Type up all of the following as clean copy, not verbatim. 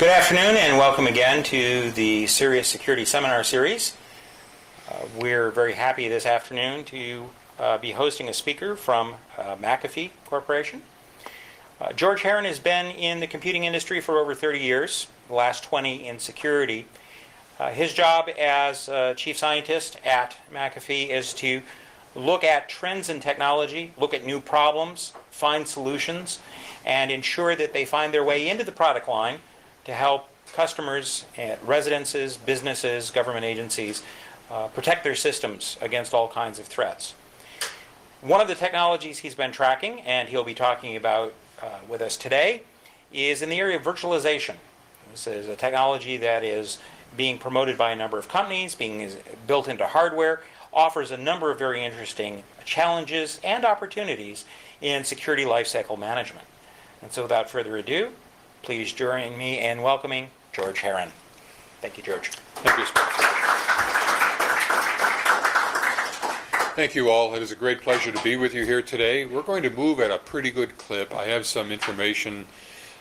Good afternoon and welcome again to the CERIAS Security Seminar Series. We're very happy this afternoon to be hosting a speaker from McAfee Corporation. George Herron has been in the computing industry for over 30 years, the last 20 in security. His job as chief scientist at McAfee is to look at trends in technology, look at new problems, find solutions, and ensure that they find their way into the product line to help customers at residences, businesses, government agencies protect their systems against all kinds of threats. One of the technologies he's been tracking, and he'll be talking about with us today, is in the area of virtualization. This is a technology that is being promoted by a number of companies, being built into hardware, offers a number of very interesting challenges and opportunities in security lifecycle management. And so without further ado, please join me in welcoming George Herron. Thank you, George. Thank you. Thank you all. It is a great pleasure to be with you here today. We're going to move at a pretty good clip. I have some information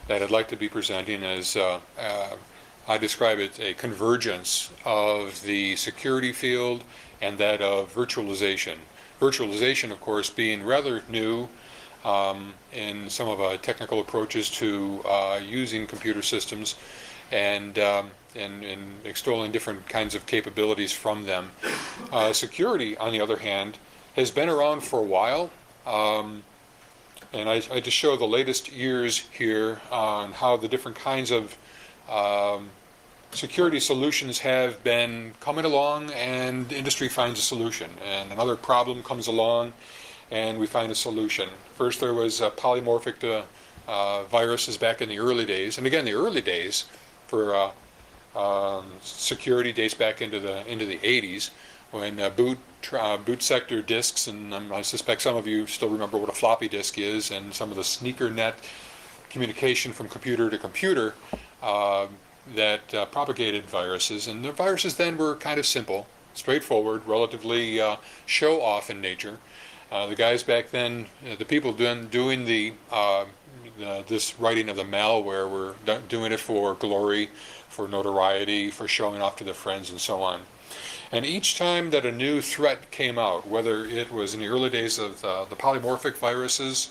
that I'd like to be presenting as I describe it, a convergence of the security field and that of virtualization. Virtualization, of course, being rather new in some of our technical approaches to using computer systems and extolling different kinds of capabilities from them. Security, on the other hand, has been around for a while, and I just show the latest years here on how the different kinds of security solutions have been coming along, and industry finds a solution, and another problem comes along and we find a solution. First there was polymorphic viruses back in the early days, and again the early days for security dates back into the 80s when boot sector disks, and I suspect some of you still remember what a floppy disk is, and some of the sneaker net communication from computer to computer that propagated viruses. And the viruses then were kind of simple, straightforward, relatively show-off in nature. The guys back then, the people doing this writing of the malware were doing it for glory, for notoriety, for showing off to their friends, and so on. And each time that a new threat came out, whether it was in the early days of the polymorphic viruses,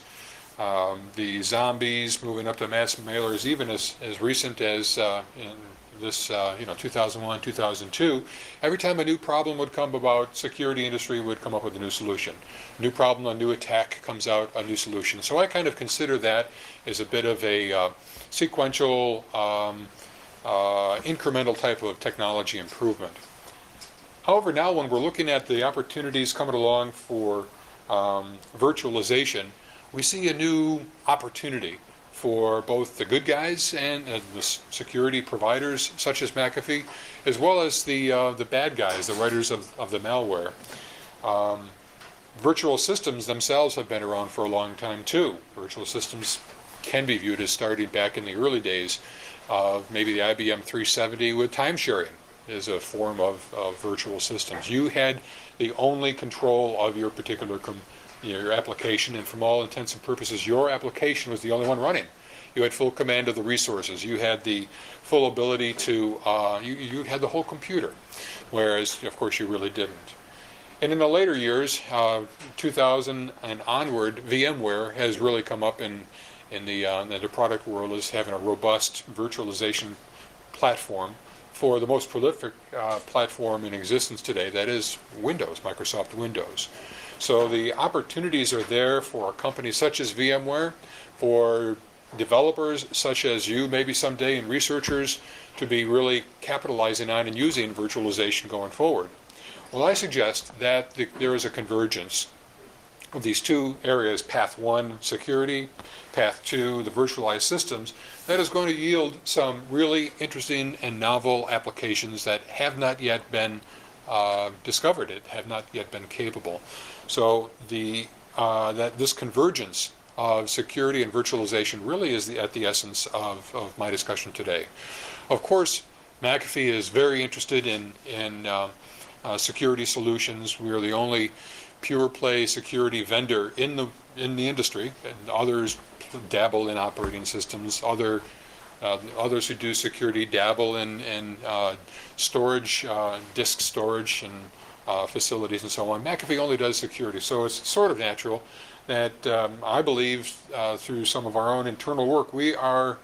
the zombies moving up to mass mailers, even as recent as in this 2001, 2002, every time a new problem would come about, security industry would come up with a new solution. New problem, a new attack comes out, a new solution. So I kind of consider that as a bit of a sequential, incremental type of technology improvement. However, now when we're looking at the opportunities coming along for virtualization, we see a new opportunity for both the good guys and the security providers such as McAfee, as well as the bad guys, the writers of the malware. Virtual systems themselves have been around for a long time too. Virtual systems can be viewed as starting back in the early days of maybe the IBM 370 with time sharing as a form of virtual systems. You had the only control of your particular your application, and from all intents and purposes, your application was the only one running. You had full command of the resources. You had the full ability to, you had the whole computer, whereas, of course, you really didn't. And in the later years, 2000 and onward, VMware has really come up in the product world as having a robust virtualization platform for the most prolific platform in existence today, that is Windows, Microsoft Windows. So the opportunities are there for a company such as VMware, for developers such as you, maybe someday, and researchers to be really capitalizing on and using virtualization going forward. Well, I suggest that there is a convergence of these two areas, path one, security, path two, the virtualized systems, that is going to yield some really interesting and novel applications that have not yet been discovered, have not yet been capable. So that this convergence of security and virtualization really is at the essence of my discussion today. Of course, McAfee is very interested in security solutions. We are the only pure play security vendor in the industry, and others dabble in operating systems. Other Others who do security dabble in storage, disk storage and facilities and so on. McAfee only does security, so it's sort of natural that I believe through some of our own internal work, we are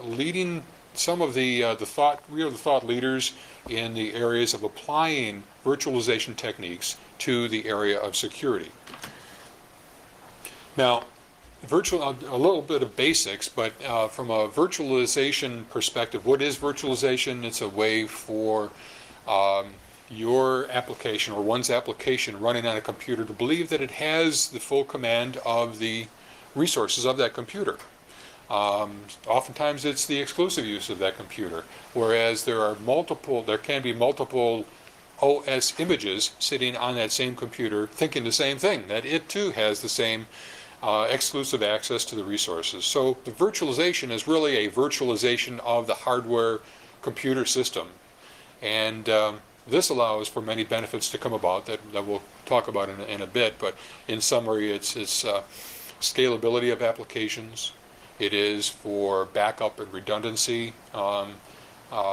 leading some of the thought. We are the thought leaders in the areas of applying virtualization techniques to the area of security. Now, a little bit of basics, but from a virtualization perspective, what is virtualization? It's a way for your application or one's application running on a computer to believe that it has the full command of the resources of that computer. Oftentimes it's the exclusive use of that computer, whereas there can be multiple OS images sitting on that same computer thinking the same thing, that it too has the same exclusive access to the resources. So the virtualization is really a virtualization of the hardware computer system. And this allows for many benefits to come about that we'll talk about in a bit, but in summary, it's scalability of applications. It is for backup and redundancy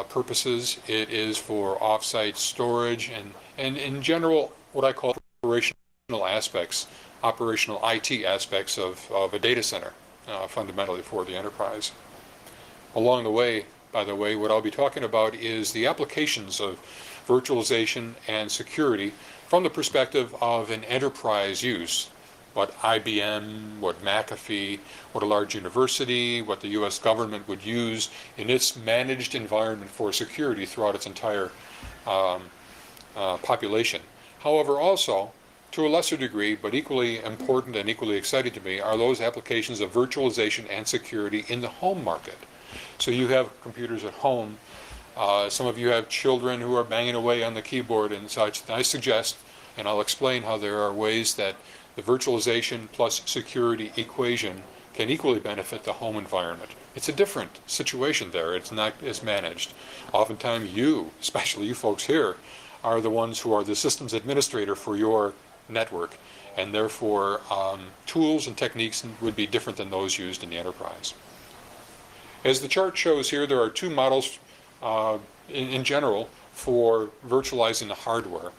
purposes. It is for offsite storage and in general what I call operational aspects, operational IT aspects of a data center, fundamentally for the enterprise. Along the way, by the way, what I'll be talking about is the applications of virtualization and security from the perspective of an enterprise use. What IBM, what McAfee, what a large university, what the US government would use in its managed environment for security throughout its entire population. However, also, to a lesser degree, but equally important and equally exciting to me, are those applications of virtualization and security in the home market. So you have computers at home. Some of you have children who are banging away on the keyboard and such. I suggest, and I'll explain how there are ways that the virtualization plus security equation can equally benefit the home environment. It's a different situation there. It's not as managed. Oftentimes you, especially you folks here, are the ones who are the systems administrator for your network, and therefore tools and techniques would be different than those used in the enterprise. As the chart shows here, there are two models in general for virtualizing the hardware.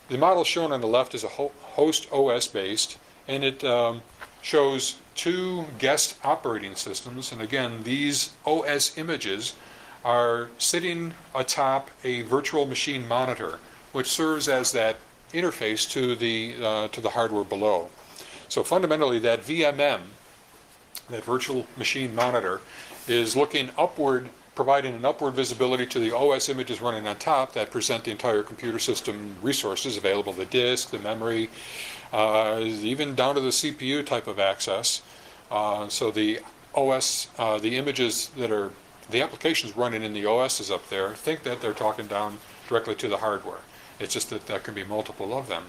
The model shown on the left is a host OS based, and it shows two guest operating systems. And again, these OS images are sitting atop a virtual machine monitor, which serves as that interface to the hardware below. So fundamentally, that VMM, that virtual machine monitor, is looking upward, providing an upward visibility to the OS images running on top that present the entire computer system resources available, the disk, the memory, even down to the CPU type of access. So the OS, the images that are, the applications running in the OS is up there, think that they're talking down directly to the hardware. It's just that there can be multiple of them.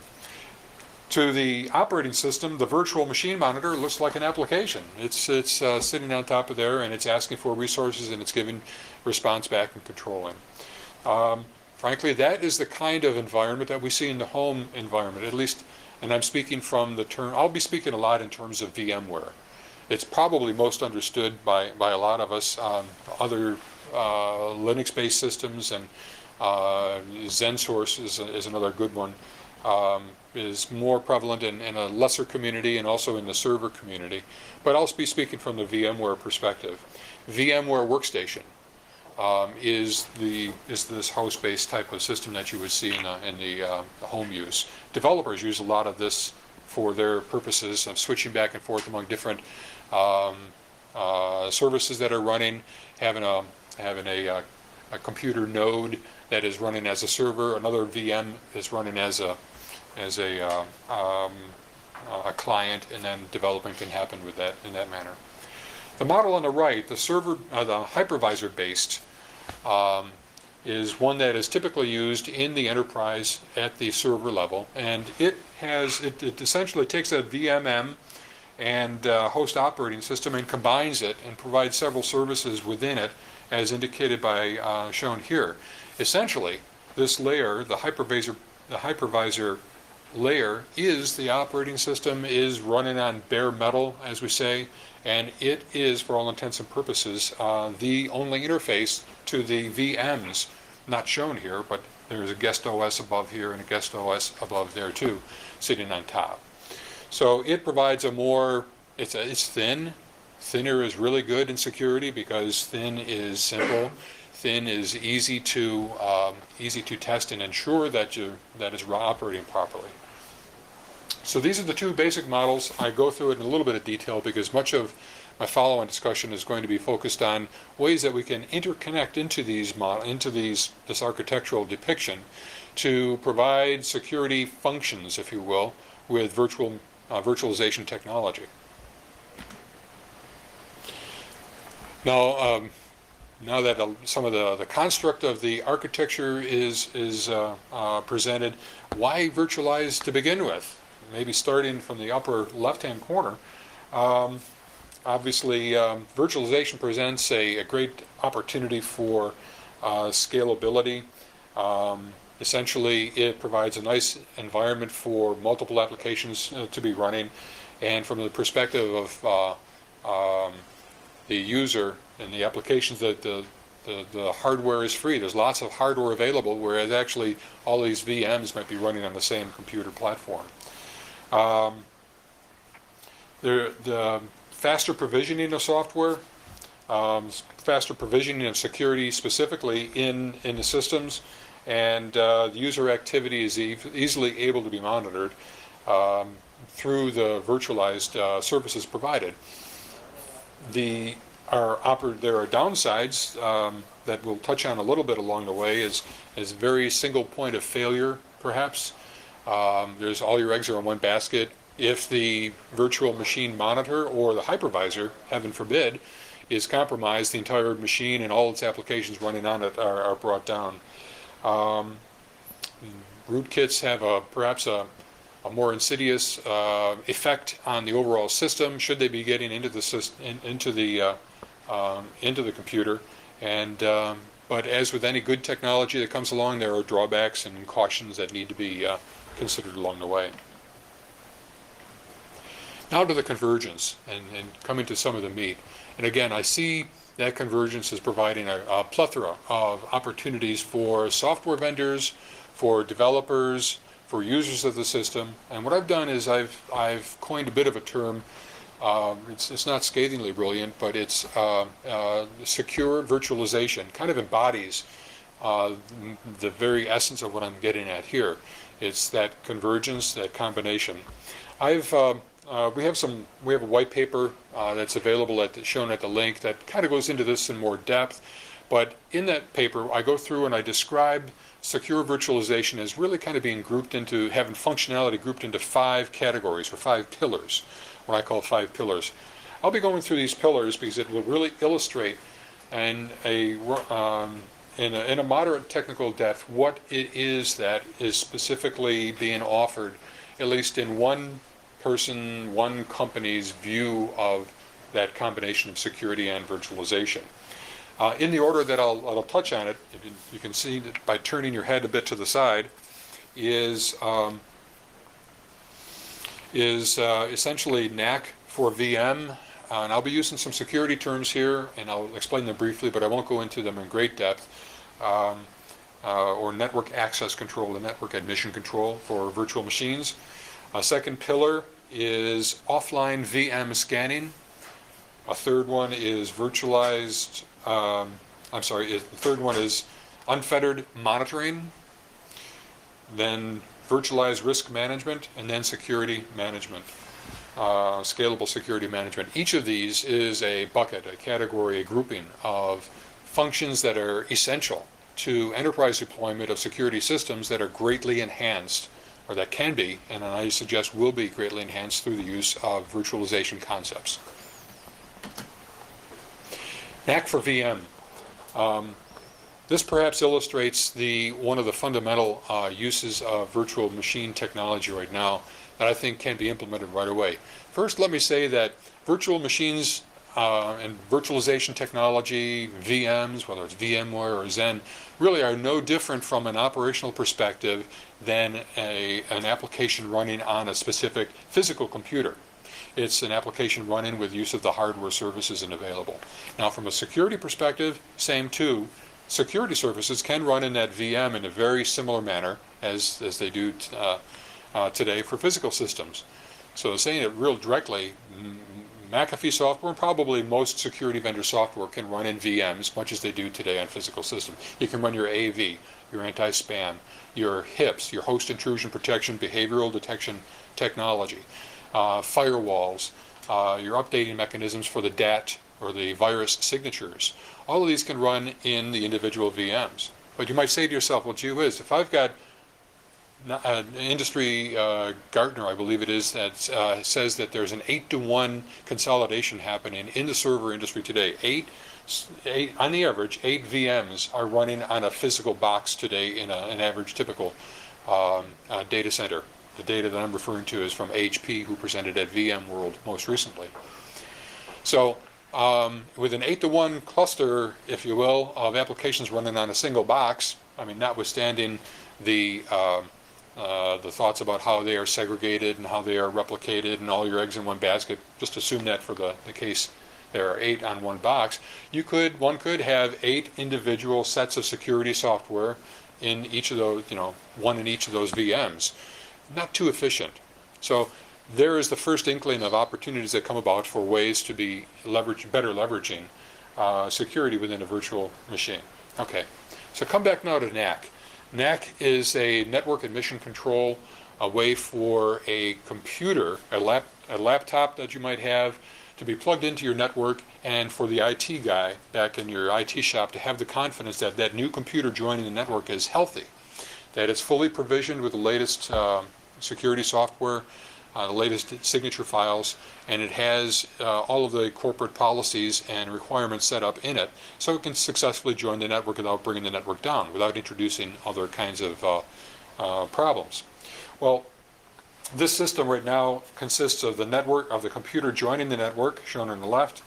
To the operating system, the virtual machine monitor looks like an application. It's sitting on top of there, and it's asking for resources, and it's giving response back and controlling. Frankly, that is the kind of environment that we see in the home environment, at least, and I'm speaking from the term, I'll be speaking a lot in terms of VMware. It's probably most understood by a lot of us. Other Linux-based systems, and XenSource is another good one. Is more prevalent in a lesser community and also in the server community. But I'll be speaking from the VMware perspective. VMware Workstation is this host-based type of system that you would see in the home use. Developers use a lot of this for their purposes of switching back and forth among different services that are running, having a computer node that is running as a server, another VM is running as a client, and then developing can happen with that in that manner. The model on the right, the server, the hypervisor-based, is one that is typically used in the enterprise at the server level, and it essentially takes a VMM and host operating system and combines it and provides several services within it, as indicated by shown here. Essentially, this layer, the hypervisor layer is the operating system is running on bare metal, as we say, and it is, for all intents and purposes, the only interface to the VMs, not shown here, but there's a guest OS above here and a guest OS above there too, sitting on top. So it provides a more, it's thin. Thinner is really good in security because thin is simple. Thin is easy to test and ensure that it's operating properly. So these are the two basic models. I go through it in a little bit of detail because much of my follow-on discussion is going to be focused on ways that we can interconnect into this architectural depiction to provide security functions, if you will, with virtualization technology. Now, now that some of the construct of the architecture is presented, why virtualize to begin with? Maybe starting from the upper left-hand corner. Obviously, virtualization presents a great opportunity for scalability. Essentially, it provides a nice environment for multiple applications to be running, and from the perspective of the user and the applications, that the hardware is free. There's lots of hardware available, whereas actually all these VMs might be running on the same computer platform. The faster provisioning of software, faster provisioning of security specifically in the systems, and the user activity is easily able to be monitored through the virtualized services provided. There are downsides that we'll touch on a little bit along the way, is very single point of failure, perhaps. There's all your eggs are in one basket. If the virtual machine monitor or the hypervisor, heaven forbid, is compromised, the entire machine and all its applications running on it are brought down. Rootkits have perhaps a more insidious effect on the overall system should they be getting into the computer. But as with any good technology that comes along, there are drawbacks and cautions that need to be considered along the way. Now to the convergence and coming to some of the meat. And again, I see that convergence is providing a plethora of opportunities for software vendors, for developers, for users of the system. And what I've done is I've coined a bit of a term. It's not scathingly brilliant, but it's secure virtualization. Kind of embodies the very essence of what I'm getting at here. It's that convergence, that combination. We have a white paper that's available shown at the link that kind of goes into this in more depth. But in that paper, I go through and I describe secure virtualization as really kind of being grouped into, having functionality grouped into 5 categories or 5 pillars, what I call 5 pillars. I'll be going through these pillars because it will really illustrate in a moderate technical depth what it is that is specifically being offered, at least in one company's view of that combination of security and virtualization. In the order that I'll touch on it, you can see that by turning your head a bit to the side, is essentially NAC for VM. And I'll be using some security terms here, and I'll explain them briefly, but I won't go into them in great depth. Or network access control and network admission control for virtual machines. A second pillar is offline VM scanning. A third one is virtualized, the third one is unfettered monitoring, then virtualized risk management, and then security management, scalable security management. Each of these is a bucket, a category, a grouping of functions that are essential to enterprise deployment of security systems that are greatly enhanced, or that can be, and I suggest will be greatly enhanced through the use of virtualization concepts. NAC for VM. This perhaps illustrates one of the fundamental uses of virtual machine technology right now that I think can be implemented right away. First, let me say that virtual machines and virtualization technology, VMs, whether it's VMware or Xen, really are no different from an operational perspective than an application running on a specific physical computer. It's an application running with use of the hardware services and available. Now, from a security perspective, same too. Security services can run in that VM in a very similar manner as they do today for physical systems. So saying it real directly, McAfee software and probably most security vendor software can run in VMs, much as they do today on physical systems. You can run your AV, your anti-spam, your HIPS, your host intrusion protection, behavioral detection technology, firewalls, your updating mechanisms for the DAT or the virus signatures. All of these can run in the individual VMs. But you might say to yourself, well, gee whiz, if I've got an industry Gartner, I believe it is, that says that there's an 8-to-1 consolidation happening in the server industry today. Eight, on the average, 8 VMs are running on a physical box today in an average typical data center. The data that I'm referring to is from HP, who presented at VMworld most recently. So with an 8-to-1 cluster, if you will, of applications running on a single box, I mean, notwithstanding the thoughts about how they are segregated and how they are replicated and all your eggs in one basket, just assume that for the case there are 8 on one box, one could have 8 individual sets of security software in each of those, one in each of those VMs. Not too efficient. So there is the first inkling of opportunities that come about for ways to be better leveraging security within a virtual machine. Okay, so come back now to NAC. NAC is a network admission control, a way for a computer, a laptop that you might have, to be plugged into your network, and for the IT guy back in your IT shop to have the confidence that that new computer joining the network is healthy, that it's fully provisioned with the latest security software, the latest signature files, and it has all of the corporate policies and requirements set up in it, so it can successfully join the network without bringing the network down, without introducing other kinds of problems. Well, this system right now consists of the network, of the computer joining the network, shown on the left,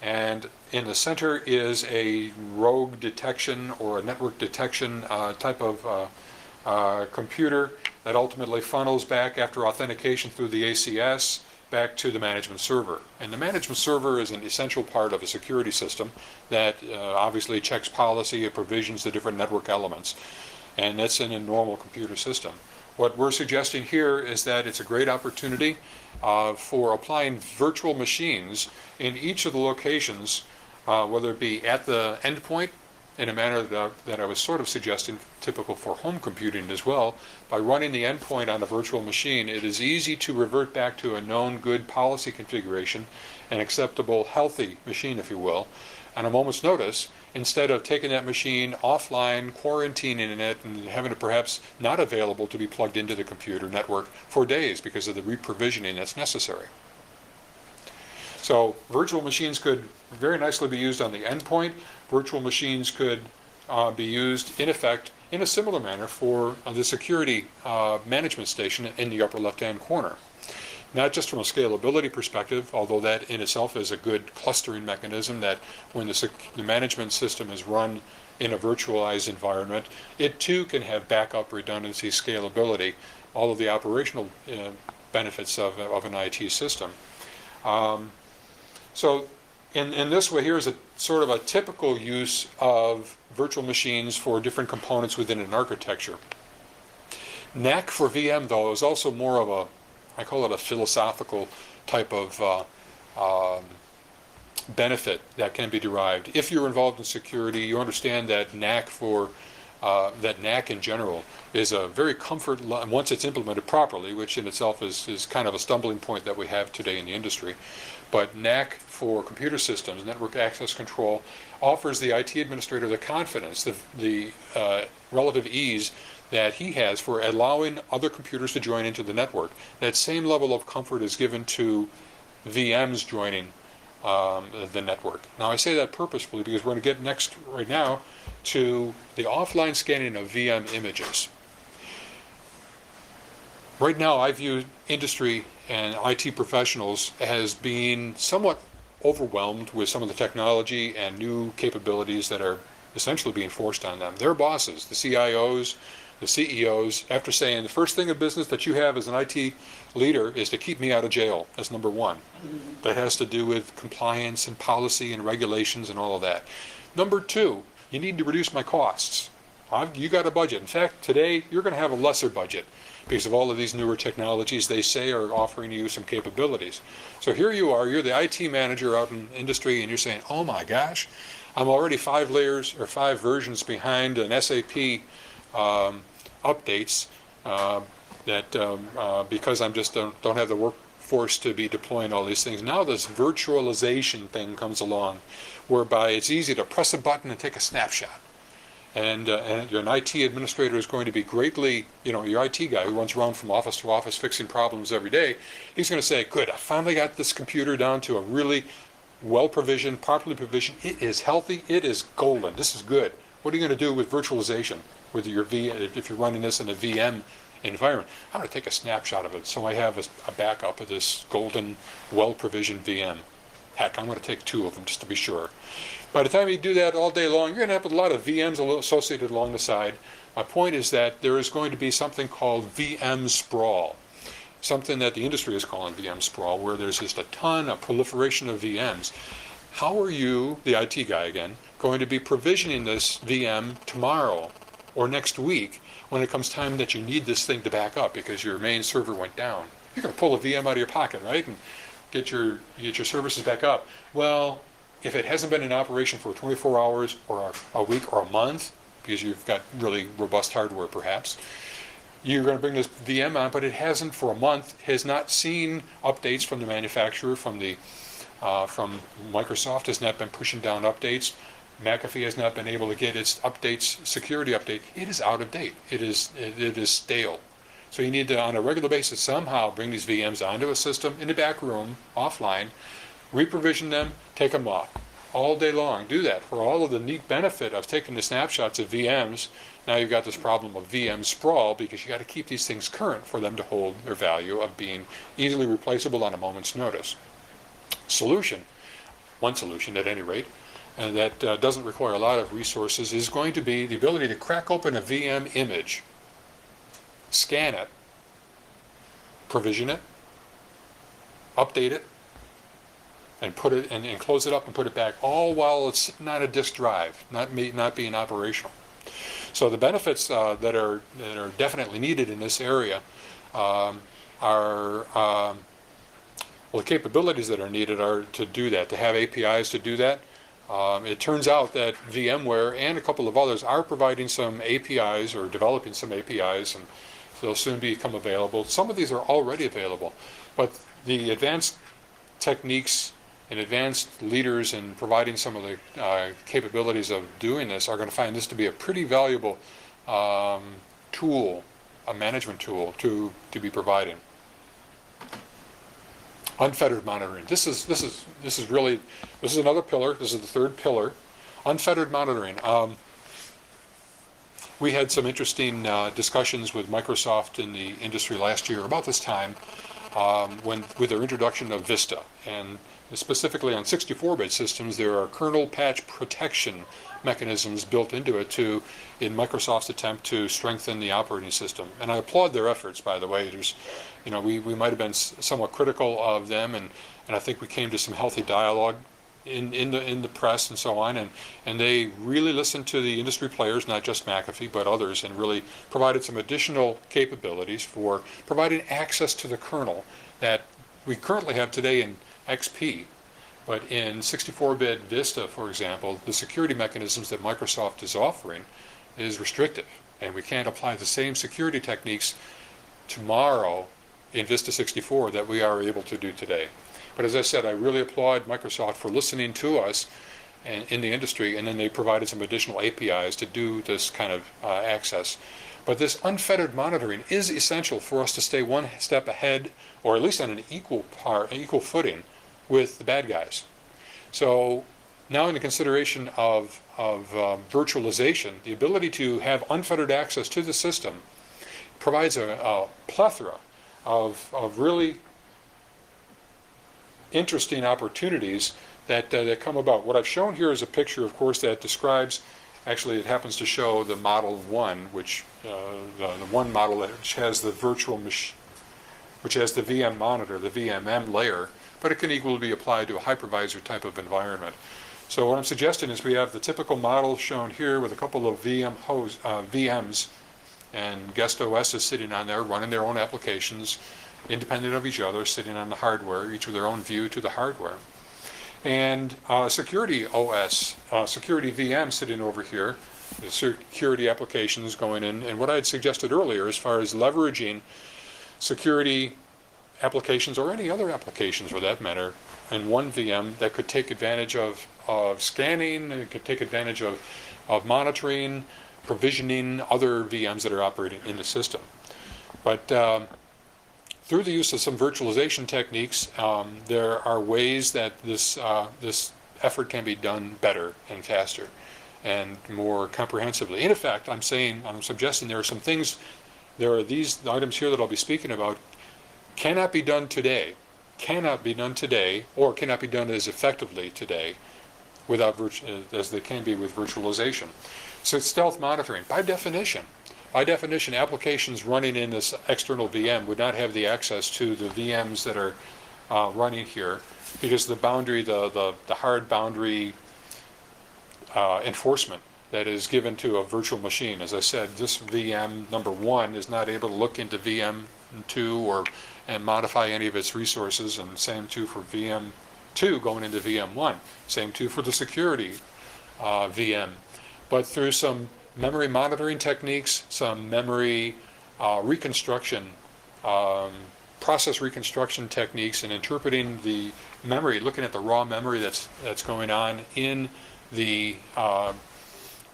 and in the center is a rogue detection or a network detection type of computer that ultimately funnels back after authentication through the ACS back to the management server. And the management server is an essential part of a security system that obviously checks policy, it provisions the different network elements, and that's in a normal computer system. What we're suggesting here is that it's a great opportunity for applying virtual machines in each of the locations, whether it be at the endpoint in a manner that I was sort of suggesting, typical for home computing as well. By running the endpoint on a virtual machine, it is easy to revert back to a known good policy configuration, an acceptable, healthy machine, if you will, on a moment's notice, instead of taking that machine offline, quarantining it, and having it perhaps not available to be plugged into the computer network for days because of the reprovisioning that's necessary. So virtual machines could very nicely be used on the endpoint. Virtual machines could be used, in effect, in a similar manner for the security management station in the upper left-hand corner. Not just from a scalability perspective, although that in itself is a good clustering mechanism, that when the management system is run in a virtualized environment, it too can have backup, redundancy, scalability, all of the operational benefits of an IT system. So in this way, here is a sort of a typical use of virtual machines for different components within an architecture. NAC for VM, though, is also more of a, I call it a philosophical type of benefit that can be derived. If you're involved in security, you understand that NAC in general is a very once it's implemented properly, which in itself is kind of a stumbling point that we have today in the industry. But NAC for computer systems, network access control, offers the IT administrator the confidence, the relative ease that he has for allowing other computers to join into the network. That same level of comfort is given to VMs joining the network. Now I say that purposefully because we're going to get right now to the offline scanning of VM images. Right now I view industry and IT professionals as being somewhat overwhelmed with some of the technology and new capabilities that are essentially being forced on them. Their bosses, the CIOs, the CEOs, after saying the first thing of business that you have as an IT leader is to keep me out of jail. That's number one. That has to do with compliance and policy and regulations and all of that. Number two, you need to reduce my costs. You got a budget. In fact, today you're going to have a lesser budget because of all of these newer technologies they say are offering you some capabilities. So here you are, you're the IT manager out in industry, and you're saying, oh my gosh, I'm already 5 layers or 5 versions behind an SAP updates because I'm just don't have the workforce to be deploying all these things. Now this virtualization thing comes along, whereby it's easy to press a button and take a snapshot. And an IT administrator is going to be greatly, your IT guy who runs around from office to office fixing problems every day, he's going to say, good, I finally got this computer down to a really well-provisioned, properly provisioned. It is healthy. It is golden. This is good. What are you going to do with virtualization? With your if you're running this in a VM environment, I'm going to take a snapshot of it so I have a backup of this golden, well-provisioned VM. Heck, I'm going to take 2 of them just to be sure. By the time you do that all day long, you're going to have a lot of VMs associated along the side. My point is that there is going to be something called VM sprawl, something that the industry is calling VM sprawl, where there's just a proliferation of VMs. How are you, the IT guy again, going to be provisioning this VM tomorrow or next week when it comes time that you need this thing to back up because your main server went down? You're going to pull a VM out of your pocket, right, and get your services back up. Well, if it hasn't been in operation for 24 hours or a week or a month, because you've got really robust hardware perhaps, you're going to bring this VM on, but it hasn't for a month, has not seen updates from the manufacturer, from Microsoft has not been pushing down updates. McAfee has not been able to get its updates, security update. It is out of date. It is stale. So you need to, on a regular basis, somehow bring these VMs onto a system in the back room, offline, reprovision them, take them off. All day long, do that. For all of the neat benefit of taking the snapshots of VMs, now you've got this problem of VM sprawl because you got to keep these things current for them to hold their value of being easily replaceable on a moment's notice. One solution at any rate, and that doesn't require a lot of resources, is going to be the ability to crack open a VM image, scan it, provision it, update it, and put it and close it up and put it back, all while it's sitting on a disk drive, not being operational. So the benefits that are definitely needed in this area the capabilities that are needed are to do that, to have APIs to do that. It turns out that VMware and a couple of others are providing some APIs or developing some APIs, and they'll soon become available. Some of these are already available, but the advanced techniques and advanced leaders in providing some of the capabilities of doing this are going to find this to be a pretty valuable tool, a management tool to be providing. Unfettered monitoring. This is another pillar. This is the third pillar. Unfettered monitoring. We had some interesting discussions with Microsoft in the industry last year about this time with their introduction of Vista. And specifically on 64-bit systems, there are kernel patch protection mechanisms built into it in Microsoft's attempt to strengthen the operating system. And I applaud their efforts, by the way. We might have been somewhat critical of them, and I think we came to some healthy dialogue in the press and so on, and they really listened to the industry players, not just McAfee, but others, and really provided some additional capabilities for providing access to the kernel that we currently have today in XP. But in 64-bit Vista, for example, the security mechanisms that Microsoft is offering is restrictive, and we can't apply the same security techniques tomorrow in Vista 64 that we are able to do today. But as I said, I really applaud Microsoft for listening to us in the industry, and then they provided some additional APIs to do this kind of access. But this unfettered monitoring is essential for us to stay one step ahead, or at least on an equal footing with the bad guys. So now in the consideration of virtualization, the ability to have unfettered access to the system provides a plethora of really interesting opportunities that come about. What I've shown here is a picture, of course, that describes, actually it happens to show the model 1, which the one model which has the which has the VM monitor, the VMM layer, but it can equally be applied to a hypervisor type of environment. So what I'm suggesting is we have the typical model shown here with a couple of VMs and guest OSs sitting on there, running their own applications, independent of each other, sitting on the hardware, each with their own view to the hardware. And security OS, security VM sitting over here, the security applications going in. And what I had suggested earlier as far as leveraging security applications or any other applications for that matter in one VM that could take advantage of scanning, it could take advantage of monitoring, provisioning other VMs that are operating in the system. But through the use of some virtualization techniques, there are ways that this effort can be done better and faster and more comprehensively. In effect, I'm suggesting there are some things, there are these items here that I'll be speaking about, cannot be done today, or cannot be done as effectively today without as they can be with virtualization. So stealth monitoring, by definition, applications running in this external VM would not have the access to the VMs that are running here because the boundary, the hard boundary enforcement that is given to a virtual machine. As I said, this VM number 1 is not able to look into VM 2 and modify any of its resources, and same too for VM 2 going into VM 1. Same too for the security VM. But through some memory monitoring techniques, some memory reconstruction, process reconstruction techniques, and interpreting the memory, looking at the raw memory that's going on in the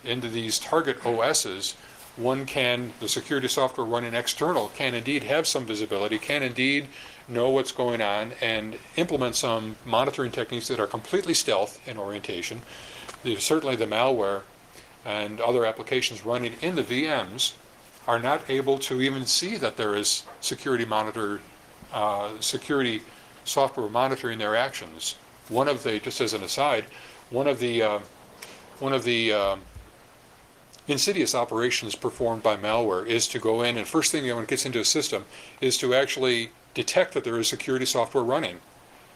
into these target OSs, the security software running external can indeed have some visibility, can indeed know what's going on, and implement some monitoring techniques that are completely stealth in orientation. Certainly the malware and other applications running in the VMs are not able to even see that there is security software monitoring their actions. Just as an aside, one of the insidious operations performed by malware is to go in and first thing when it gets into a system is to actually detect that there is security software running.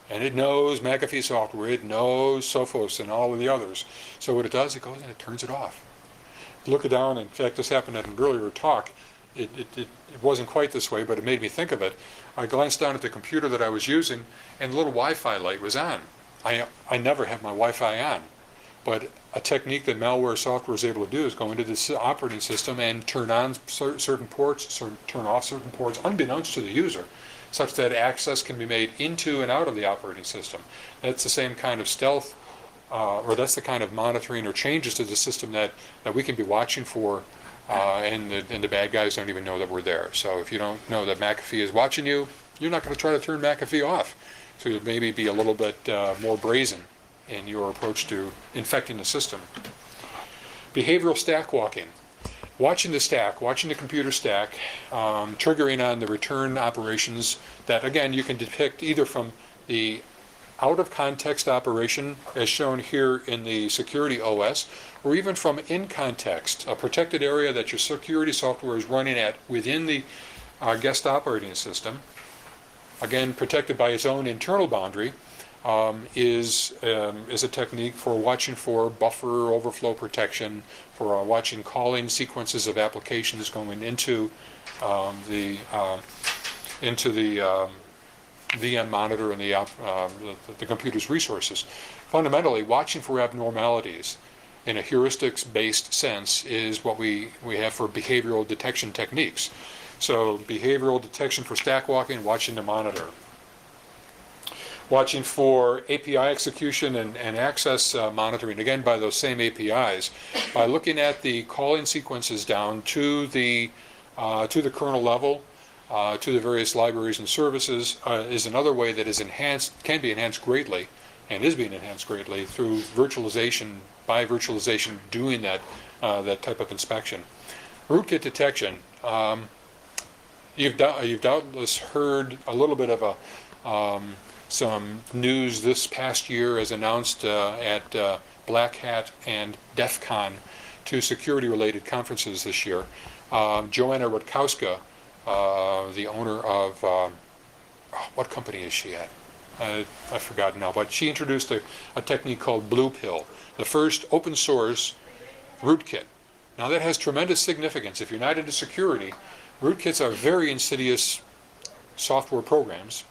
And it knows McAfee software, it knows Sophos and all of the others. So what it does, it goes and it turns it off. Look it down, in fact this happened at an earlier talk, it wasn't quite this way, but it made me think of it. I glanced down at the computer that I was using and the little Wi-Fi light was on. I never have my Wi-Fi on. But a technique that malware software is able to do is go into this operating system and turn on certain ports, turn off certain ports, unbeknownst to the user, such that access can be made into and out of the operating system. That's the same kind of stealth, or that's the kind of monitoring or changes to the system that we can be watching for, and the bad guys don't even know that we're there. So if you don't know that McAfee is watching you, you're not going to try to turn McAfee off. So you'll maybe be a little bit more brazen in your approach to infecting the system. Behavioral stack walking. Watching the computer stack, triggering on the return operations that, again, you can depict either from the out-of-context operation, as shown here in the security OS, or even from in-context, a protected area that your security software is running at within the guest operating system, again, protected by its own internal boundary, is a technique for watching for buffer overflow protection, for watching calling sequences of applications going into the VM monitor and the computer's resources. Fundamentally, watching for abnormalities in a heuristics-based sense is what we have for behavioral detection techniques. So behavioral detection for stack walking, watching the monitor. Watching for API execution and access monitoring, again by those same APIs, by looking at the calling sequences down to the kernel level, to the various libraries and services, is another way that is enhanced, can be enhanced greatly, and is being enhanced greatly through virtualization, by virtualization doing that type of inspection. Rootkit detection. You've doubtless heard a little bit of some news this past year as announced at Black Hat and DEF CON, two security-related conferences this year. Joanna Rutkowska, the owner of, what company is she at? I've forgotten now, but she introduced a technique called Blue Pill, the first open source rootkit. Now that has tremendous significance. If you're not into security, rootkits are very insidious software programs,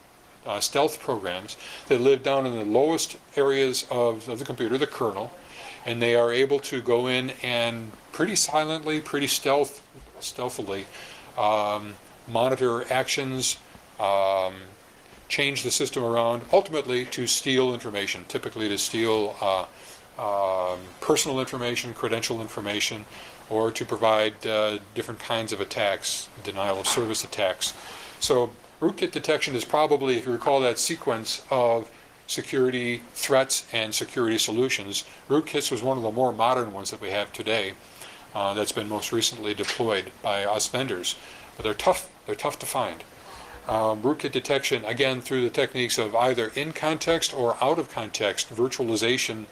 stealth programs, that live down in the lowest areas of the computer, the kernel, and they are able to go in and pretty silently, pretty stealthily monitor actions, change the system around, ultimately to steal information, typically to steal personal information, credential information, or to provide different kinds of attacks, denial of service attacks. So rootkit detection is probably, if you recall that sequence of security threats and security solutions, rootkits was one of the more modern ones that we have today that's been most recently deployed by us vendors. But they're tough to find. Rootkit detection, again, through the techniques of either in context or out of context virtualization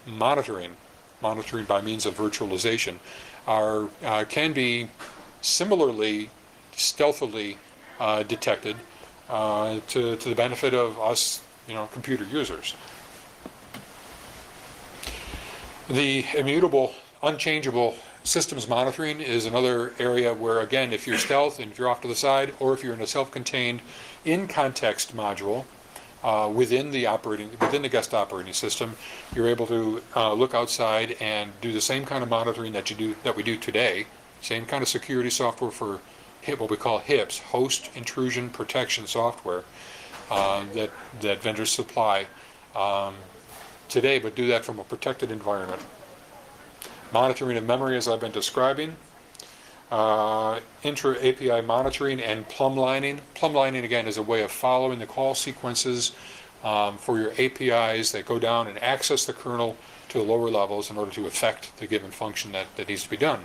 monitoring by means of virtualization, can be similarly stealthily detected to the benefit of us, computer users. The immutable, unchangeable systems monitoring is another area where, again, if you're stealth and if you're off to the side, or if you're in a self-contained in-context module within the guest operating system, you're able to look outside and do the same kind of monitoring that we do today, same kind of security software for what we call HIPS, host intrusion protection software, that vendors supply today, but do that from a protected environment. Monitoring of memory, as I've been describing, intra-API monitoring, and plumb lining. Plumb lining, again, is a way of following the call sequences for your APIs that go down and access the kernel to the lower levels in order to affect the given function that needs to be done.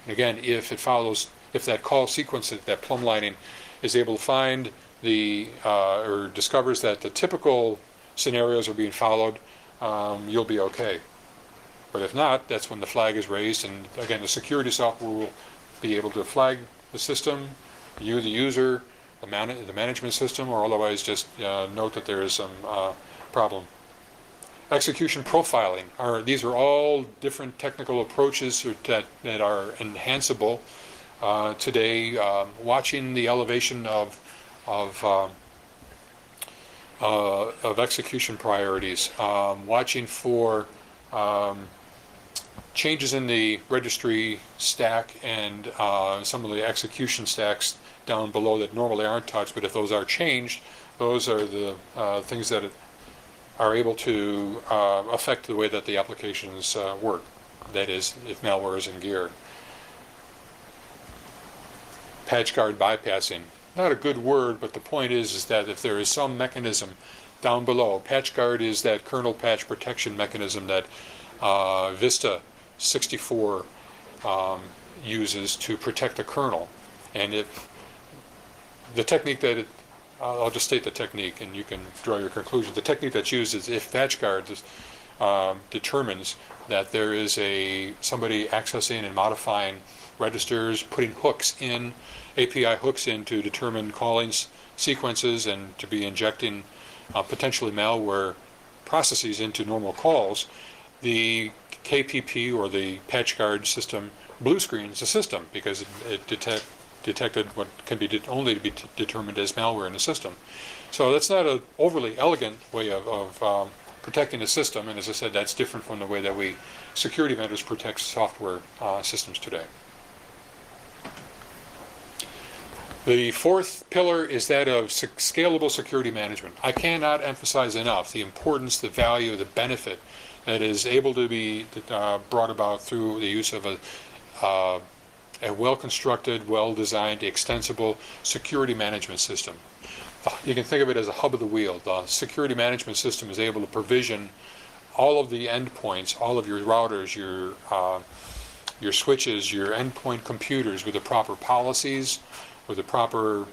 And again, if that call sequence, that plumb lining, is able to find or discovers that the typical scenarios are being followed, you'll be okay. But if not, that's when the flag is raised, and again, the security software will be able to flag the system, you, the user, the management system, or otherwise just note that there is some problem. Execution profiling. These are all different technical approaches that are enhanceable today. Watching the elevation of execution priorities, watching for changes in the registry stack and some of the execution stacks down below that normally aren't touched, but if those are changed, those are the things that are able to affect the way that the applications work. That is, if malware is in gear. Patch guard bypassing. Not a good word, but the point is that if there is some mechanism down below, patch guard is that kernel patch protection mechanism that Vista 64 uses to protect the kernel. And if the technique I'll just state the technique and you can draw your conclusion. The technique that's used is if patch guard determines that there is somebody accessing and modifying registers, putting API hooks in to determine calling sequences and to be injecting potentially malware processes into normal calls, the KPP or the patch guard system blue screens the system because it detected what can be only to be determined as malware in the system. So that's not an overly elegant way of protecting the system, and as I said, that's different from the way that security vendors protect software systems today. The fourth pillar is that of scalable security management. I cannot emphasize enough the importance, the value, the benefit that is able to be brought about through the use of a well-constructed, well-designed, extensible security management system. You can think of it as a hub of the wheel. The security management system is able to provision all of the endpoints, all of your routers, your switches, your endpoint computers with the proper policies, with the proper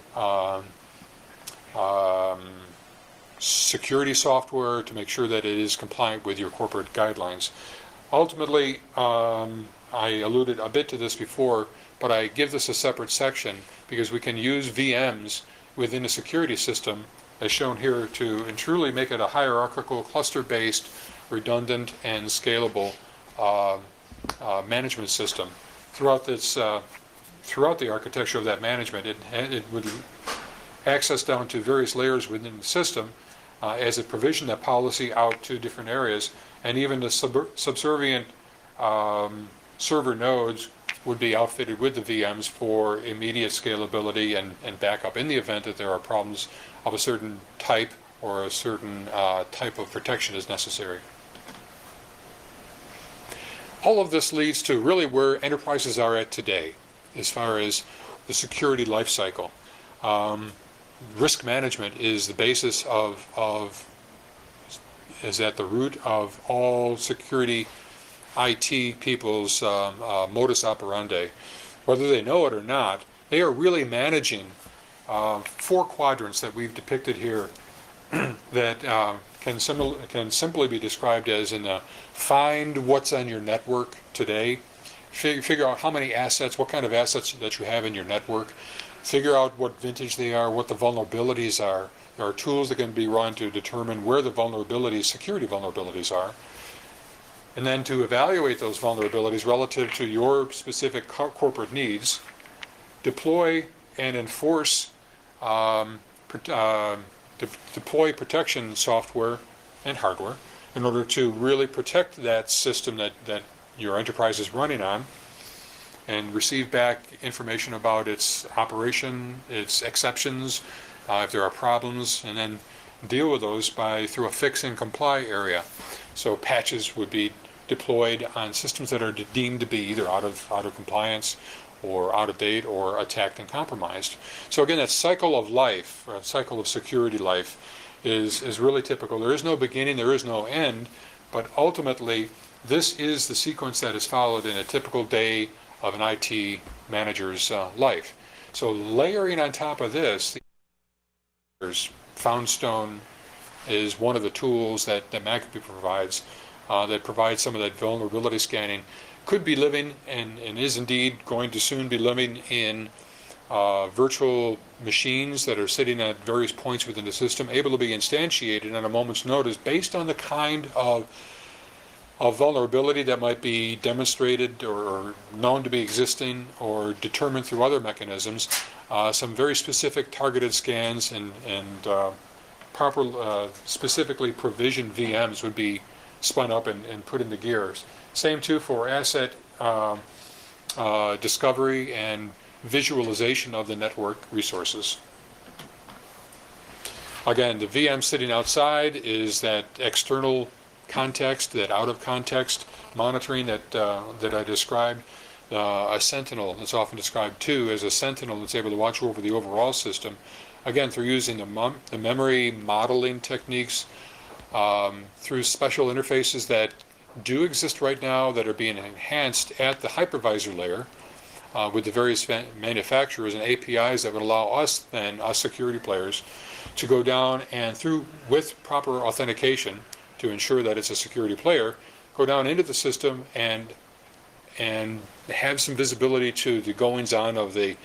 security software to make sure that it is compliant with your corporate guidelines. Ultimately, I alluded a bit to this before, but I give this a separate section because we can use VMs within a security system, as shown here, to truly make it a hierarchical, cluster-based, redundant, and scalable management system. Throughout the architecture of that management, it would access down to various layers within the system as it provisioned that policy out to different areas, and even the subservient server nodes would be outfitted with the VMs for immediate scalability and backup in the event that there are problems of a certain type or a certain type of protection is necessary. All of this leads to really where enterprises are at today as far as the security life cycle. Risk management is the basis is at the root of all security IT people's modus operandi. Whether they know it or not, they are really managing 4 quadrants that we've depicted here that can simply be described as in the find what's on your network today, figure out how many assets, what kind of assets that you have in your network, figure out what vintage they are, what the vulnerabilities are. There are tools that can be run to determine where the vulnerabilities, security vulnerabilities are, and then to evaluate those vulnerabilities relative to your specific corporate needs, deploy and enforce, deploy protection software and hardware in order to really protect that system that your enterprise is running on, and receive back information about its operation, its exceptions, if there are problems, and then deal with those through a fix and comply area. So patches would be deployed on systems that are deemed to be either out of compliance or out of date or attacked and compromised. So again, that cycle of life, or cycle of security life, is really typical. There is no beginning, there is no end, but ultimately this is the sequence that is followed in a typical day of an IT manager's life. So layering on top of this, Foundstone is one of the tools that McAfee provides that provides some of that vulnerability scanning. Could be living and is indeed going to soon be living in virtual machines that are sitting at various points within the system, able to be instantiated on a moment's notice based on the kind of vulnerability that might be demonstrated or known to be existing or determined through other mechanisms. Some very specific targeted scans and proper specifically provisioned VMs would be spun up and put into gears. Same too for asset discovery and visualization of the network resources. Again, the VM sitting outside is that external context, that out of context monitoring that I described. A sentinel is often described too as a sentinel that's able to watch over the overall system. Again, through using the memory modeling techniques, through special interfaces that do exist right now that are being enhanced at the hypervisor layer with the various manufacturers and APIs that would allow us security players, to go down and with proper authentication to ensure that it's a security player, go down into the system and have some visibility to the goings on of the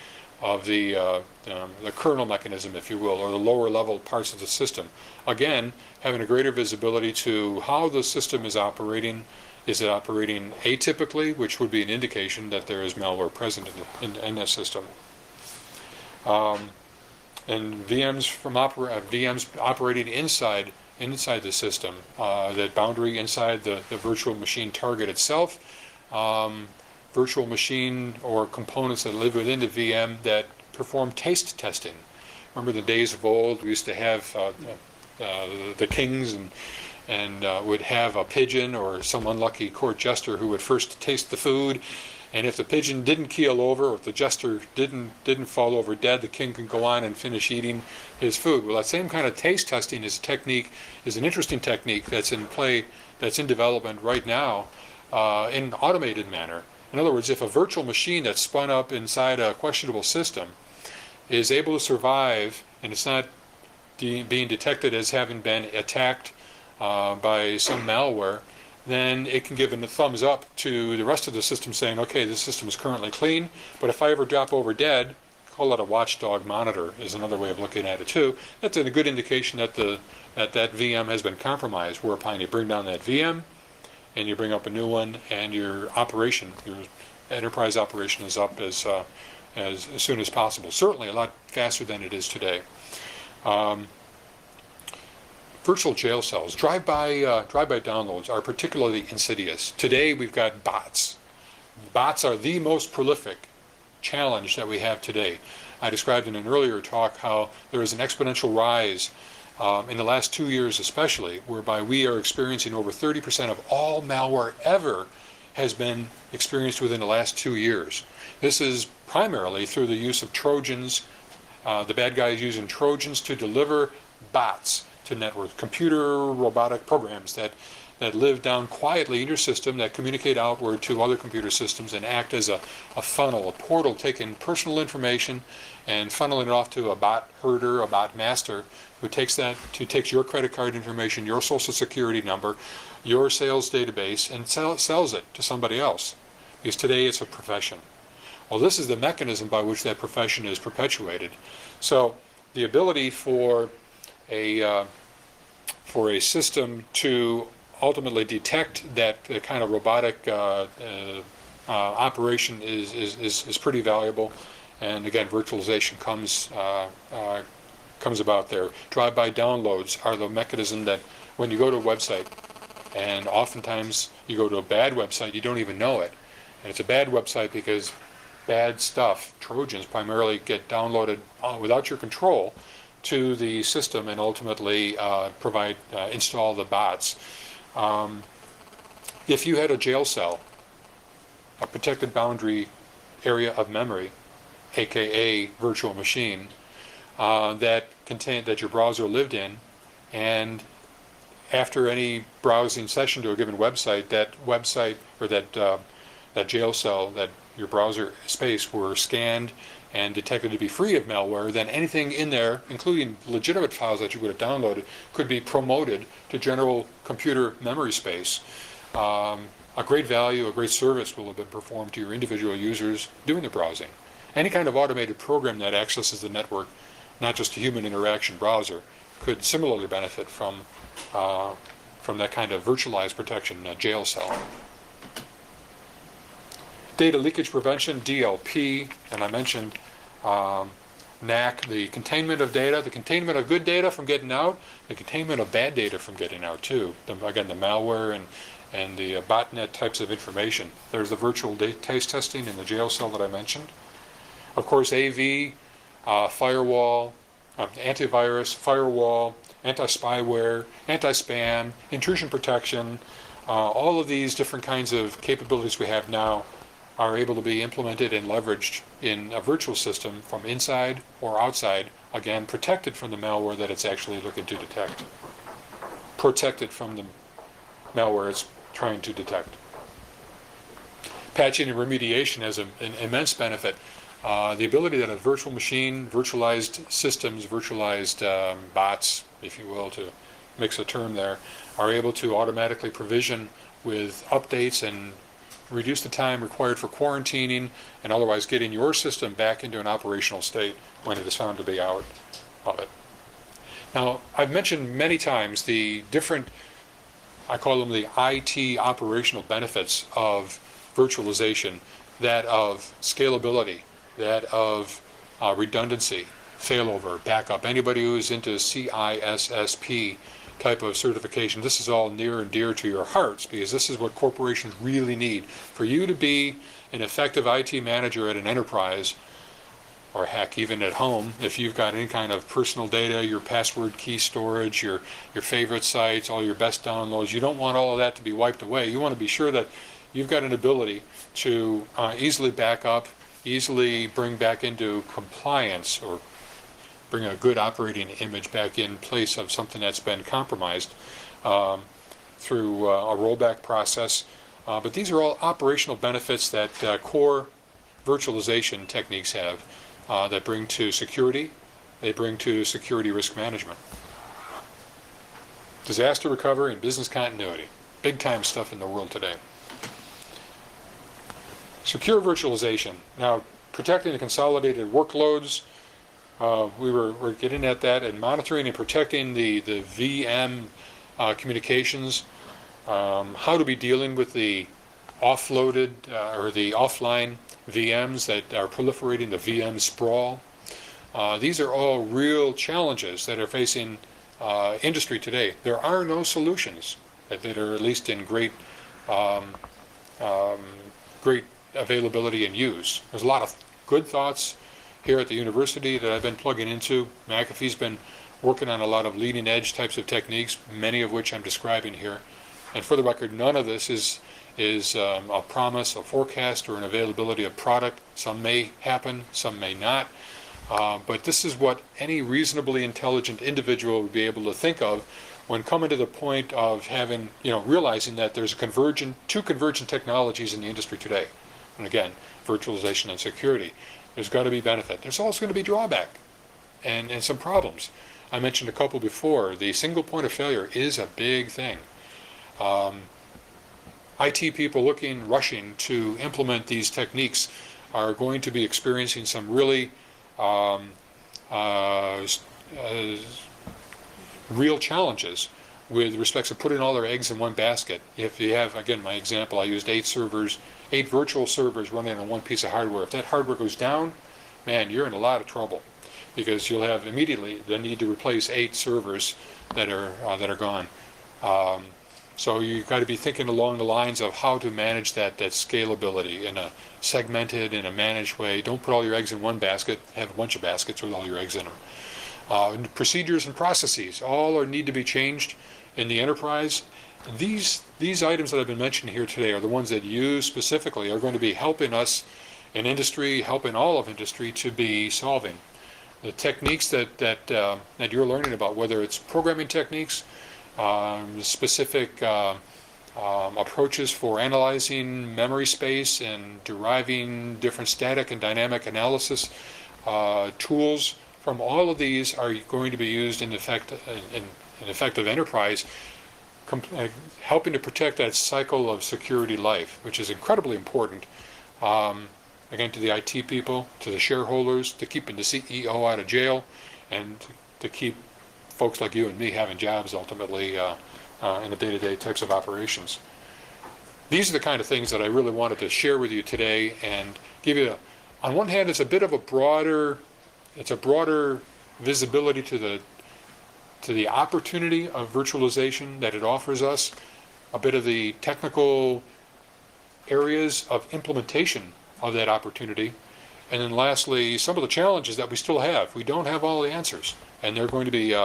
kernel mechanism, if you will, or the lower level parts of the system. Again, having a greater visibility to how the system is operating. Is it operating atypically, which would be an indication that there is malware present in that system. And VMs operating inside the system, that boundary inside the virtual machine target itself, virtual machine or components that live within the VM that perform taste testing. Remember the days of old, we used to have the kings and would have a pigeon or some unlucky court jester who would first taste the food, and if the pigeon didn't keel over, or if the jester didn't fall over dead, the king can go on and finish eating his food. Well, that same kind of taste testing is an interesting technique that's in play, that's in development right now in an automated manner. In other words, if a virtual machine that's spun up inside a questionable system is able to survive, and it's not being detected as having been attacked by some malware, then it can give a thumbs up to the rest of the system saying, okay, this system is currently clean, but if I ever drop over dead, call it a watchdog monitor is another way of looking at it too. That's a good indication that that VM has been compromised, whereupon you bring down that VM and you bring up a new one, and your operation, your enterprise operation is up as soon as possible. Certainly a lot faster than it is today. Virtual jail cells, drive-by downloads are particularly insidious. Today we've got bots. Bots are the most prolific challenge that we have today. I described in an earlier talk how there is an exponential rise in the last 2 years especially, whereby we are experiencing over 30% of all malware ever has been experienced within the last 2 years. This is primarily through the use of Trojans, the bad guys using Trojans to deliver bots to networks, computer robotic programs that live down quietly in your system, that communicate outward to other computer systems and act as a funnel, a portal, taking personal information and funneling it off to a bot herder, a bot master, who takes your credit card information, your social security number, your sales database, and sells it to somebody else. Because today it's a profession. Well, this is the mechanism by which that profession is perpetuated. So the ability for a system to ultimately detect that kind of robotic operation is pretty valuable. And again, virtualization comes about there. Drive-by downloads are the mechanism that when you go to a website, and oftentimes you go to a bad website, you don't even know it. And it's a bad website because bad stuff, Trojans primarily, get downloaded without your control to the system and ultimately install the bots. If you had a jail cell, a protected boundary area of memory, aka virtual machine, that your browser lived in, and after any browsing session to a given website, that website or that jail cell, that your browser space, were scanned and detected to be free of malware, then anything in there, including legitimate files that you would have downloaded, could be promoted to general computer memory space. A great value, a great service will have been performed to your individual users doing the browsing. Any kind of automated program that accesses the network, not just a human interaction browser, could similarly benefit from that kind of virtualized protection, jail cell. Data leakage prevention, DLP, and I mentioned NAC, the containment of data, the containment of good data from getting out, the containment of bad data from getting out too. Again, the malware and the botnet types of information. There's the virtual taste testing in the jail cell that I mentioned. Of course, AV, firewall, antivirus, firewall, anti-spyware, anti-spam, intrusion protection, all of these different kinds of capabilities we have now are able to be implemented and leveraged in a virtual system from inside or outside, again, protected from the malware that it's actually looking to detect. Protected from the malware it's trying to detect. Patching and remediation has an immense benefit. The ability that a virtual machine, virtualized systems, virtualized bots, if you will, to mix a term there, are able to automatically provision with updates and reduce the time required for quarantining and otherwise getting your system back into an operational state when it is found to be out of it. Now, I've mentioned many times the different, I call them the IT operational benefits of virtualization, that of scalability, that of redundancy, failover, backup. Anybody who's into CISSP type of certification, this is all near and dear to your hearts, because this is what corporations really need. For you to be an effective IT manager at an enterprise, or heck, even at home, if you've got any kind of personal data, your password key storage, your favorite sites, all your best downloads, you don't want all of that to be wiped away. You want to be sure that you've got an ability to easily back up, easily bring back into compliance, or bring a good operating image back in place of something that's been compromised through a rollback process. But these are all operational benefits that core virtualization techniques have that bring to security, they bring to security risk management. Disaster recovery and business continuity. Big time stuff in the world today. Secure virtualization. Now, protecting the consolidated workloads, we're getting at that, and monitoring and protecting the VM communications. How to be dealing with the offloaded or the offline VMs that are proliferating, the VM sprawl. These are all real challenges that are facing industry today. There are no solutions that are at least in great great availability and use. There's a lot of good thoughts here at the university that I've been plugging into. McAfee's been working on a lot of leading edge types of techniques, many of which I'm describing here. And for the record, none of this is a promise, a forecast, or an availability of product. Some may happen, some may not. But this is what any reasonably intelligent individual would be able to think of when coming to the point of having, realizing that there's two convergent technologies in the industry today. And again, virtualization and security. There's got to be benefit. There's also going to be drawback and some problems. I mentioned a couple before. The single point of failure is a big thing. IT people rushing to implement these techniques are going to be experiencing some really real challenges with respect to putting all their eggs in one basket. If you have, again, my example, I used 8 virtual servers running on one piece of hardware. If that hardware goes down, man, you're in a lot of trouble, because you'll have immediately the need to replace 8 servers that are gone. So you've got to be thinking along the lines of how to manage that scalability in a segmented, in a managed way. Don't put all your eggs in one basket. Have a bunch of baskets with all your eggs in them. Procedures and processes all need to be changed in the enterprise. These items that I've been mentioning here today are the ones that you specifically are going to be helping us in industry, helping all of industry to be solving. The techniques that you're learning about, whether it's programming techniques, specific approaches for analyzing memory space and deriving different static and dynamic analysis tools from all of these are going to be used in effective enterprise, helping to protect that cycle of security life, which is incredibly important. Again, to the IT people, to the shareholders, to keeping the CEO out of jail, and to keep folks like you and me having jobs ultimately in the day-to-day types of operations. These are the kind of things that I really wanted to share with you today and give you, on one hand, it's a broader visibility to the opportunity of virtualization that it offers us, a bit of the technical areas of implementation of that opportunity, and then lastly, some of the challenges that we still have. We don't have all the answers, and they're going to be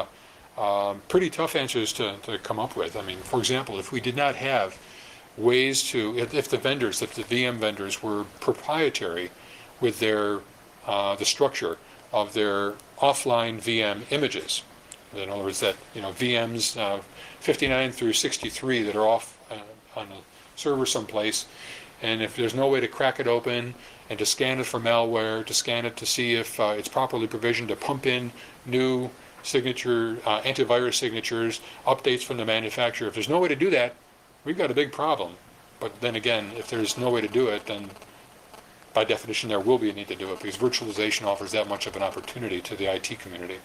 pretty tough answers to come up with. I mean, for example, if we did not have ways to, if the VM vendors were proprietary with the structure of their offline VM images, in other words, that VMs 59 through 63 that are off on a server someplace, and if there's no way to crack it open and to scan it for malware, to scan it to see if it's properly provisioned, to pump in new signature, antivirus signatures, updates from the manufacturer. If there's no way to do that, we've got a big problem. But then again, if there's no way to do it, then by definition there will be a need to do it, because virtualization offers that much of an opportunity to the IT community.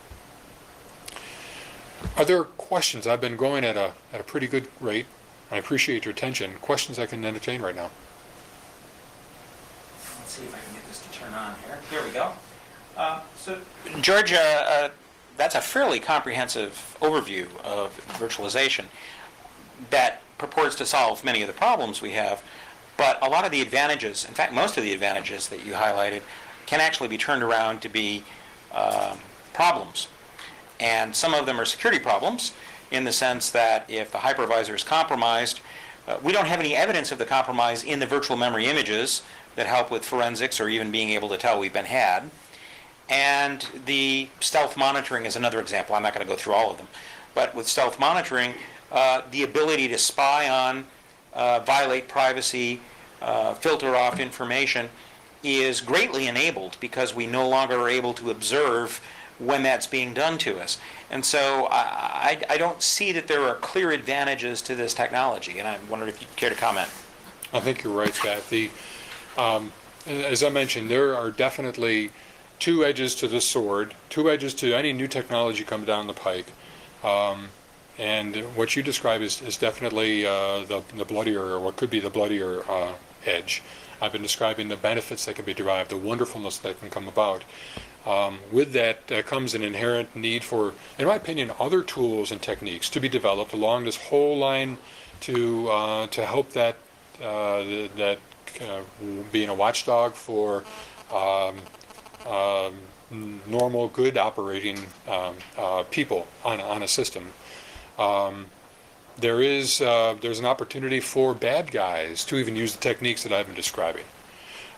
Are there questions? I've been going at a pretty good rate. I appreciate your attention. Questions I can entertain right now? Let's see if I can get this to turn on here. Here we go. So, George, that's a fairly comprehensive overview of virtualization that purports to solve many of the problems we have, but a lot of the advantages, in fact, most of the advantages that you highlighted, can actually be turned around to be problems. And some of them are security problems, in the sense that if the hypervisor is compromised, we don't have any evidence of the compromise in the virtual memory images that help with forensics or even being able to tell we've been had. And the stealth monitoring is another example. I'm not going to go through all of them. But with stealth monitoring, the ability to spy on, violate privacy, filter off information is greatly enabled, because we no longer are able to observe when that's being done to us. And so I don't see that there are clear advantages to this technology, and I wondered if you'd care to comment. I think you're right, Scott. As I mentioned, there are definitely two edges to this sword, two edges to any new technology coming down the pike. And what you describe is definitely the bloodier, or what could be the bloodier edge. I've been describing the benefits that can be derived, the wonderfulness that can come about. With that comes an inherent need for, in my opinion, other tools and techniques to be developed along this whole line to help that being a watchdog for normal, good operating people on a system. There's an opportunity for bad guys to even use the techniques that I've been describing.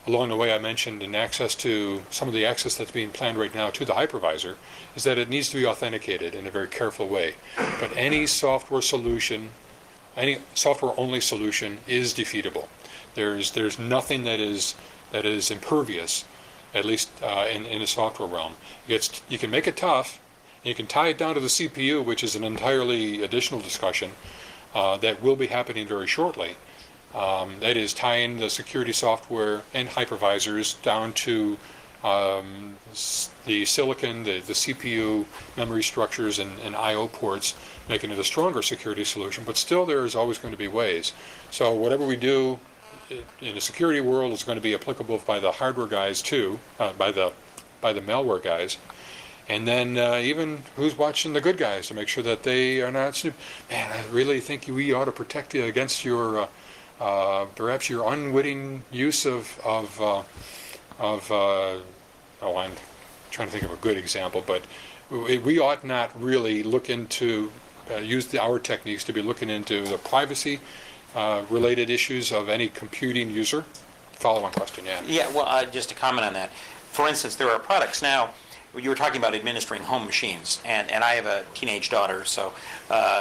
Along the way, I mentioned in access to some of the access that's being planned right now to the hypervisor is that it needs to be authenticated in a very careful way. But any software solution, any software-only solution is defeatable. There's nothing that is impervious, at least in the software realm. You can make it tough. You can tie it down to the CPU, which is an entirely additional discussion that will be happening very shortly. That is tying the security software and hypervisors down to the silicon, the CPU, memory structures, and I/O ports, making it a stronger security solution. But still, there is always going to be ways. So whatever we do in the security world is going to be applicable by the hardware guys too, by the malware guys. And then even who's watching the good guys to make sure that they are not snoop. Man, I really think we ought to protect you against your perhaps your unwitting use of I'm trying to think of a good example, but we ought not really look into use our techniques to be looking into the privacy related issues of any computing user. Follow-on question, yeah. Yeah, well, just to comment on that. For instance, there are products now. You were talking about administering home machines, and I have a teenage daughter, so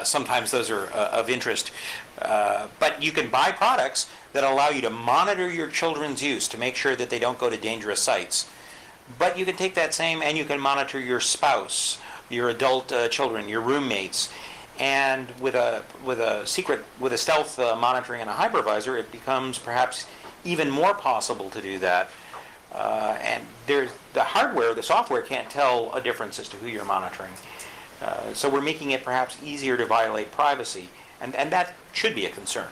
sometimes those are of interest. But you can buy products that allow you to monitor your children's use to make sure that they don't go to dangerous sites. But you can take that same and you can monitor your spouse, your adult children, your roommates. And with a stealth monitoring and a hypervisor, it becomes perhaps even more possible to do that. And the hardware, the software can't tell a difference as to who you're monitoring. So we're making it perhaps easier to violate privacy, and that should be a concern.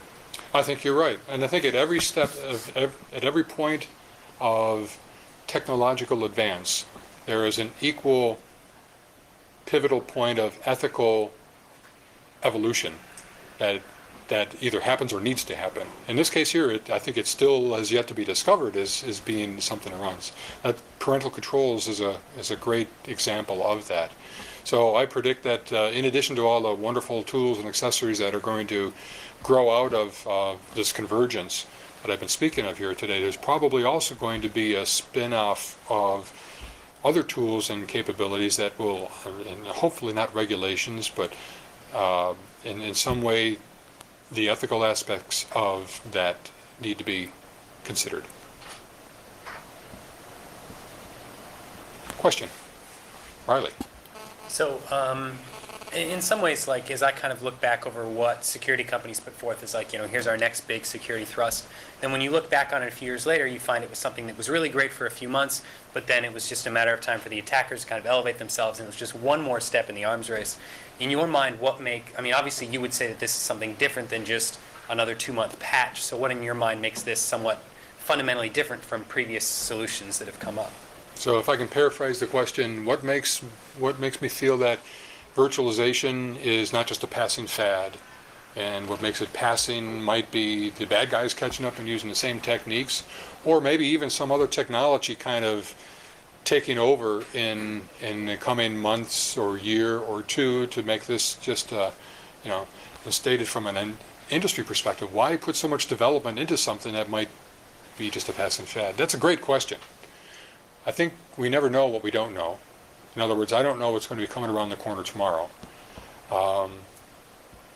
I think you're right, and I think at every step, at every point of technological advance, there is an equal pivotal point of ethical evolution that either happens or needs to happen. In this case here, I think it still has yet to be discovered as being something around. Parental controls is a great example of that. So I predict that in addition to all the wonderful tools and accessories that are going to grow out of this convergence that I've been speaking of here today, there's probably also going to be a spin-off of other tools and capabilities that will, and hopefully not regulations, but in some way the ethical aspects of that need to be considered. Question? Riley? So, in some ways, like, as I kind of look back over what security companies put forth as, like, here's our next big security thrust, then when you look back on it a few years later, you find it was something that was really great for a few months, but then it was just a matter of time for the attackers to kind of elevate themselves, and it was just one more step in the arms race. In your mind, obviously you would say that this is something different than just another 2-month patch, so what in your mind makes this somewhat fundamentally different from previous solutions that have come up? So if I can paraphrase the question, what makes me feel that virtualization is not just a passing fad, and what makes it passing might be the bad guys catching up and using the same techniques, or maybe even some other technology kind of taking over in the coming months or year or two to make this just, stated from an industry perspective, why put so much development into something that might be just a passing fad? That's a great question. I think we never know what we don't know. In other words, I don't know what's going to be coming around the corner tomorrow. I